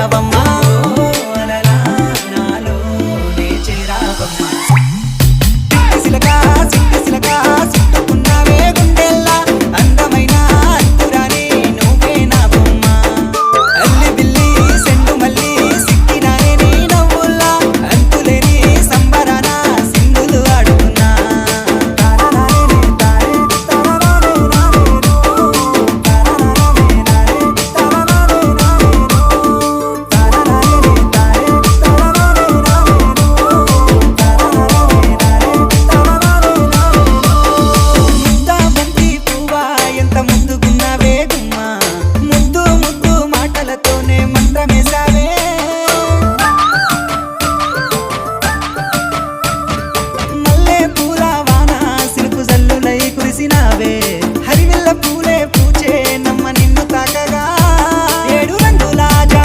చేరావమ్మా అలలా నాలోనే చేరావమ్మా సిలక సిక్కి సిలక సిట్టుకున్నావే గుండెల్లా అందమైన అత్తురాని నువ్వే నా బొమ్మ అల్లి బిల్లి సెండు మల్లి సిక్కినానే నీ నవ్వుల్లా అంతులేని సంబరాన సింధులు ఆడుకున్నా ముద్దు ముద్దు మాటలతోనే మంత్రమే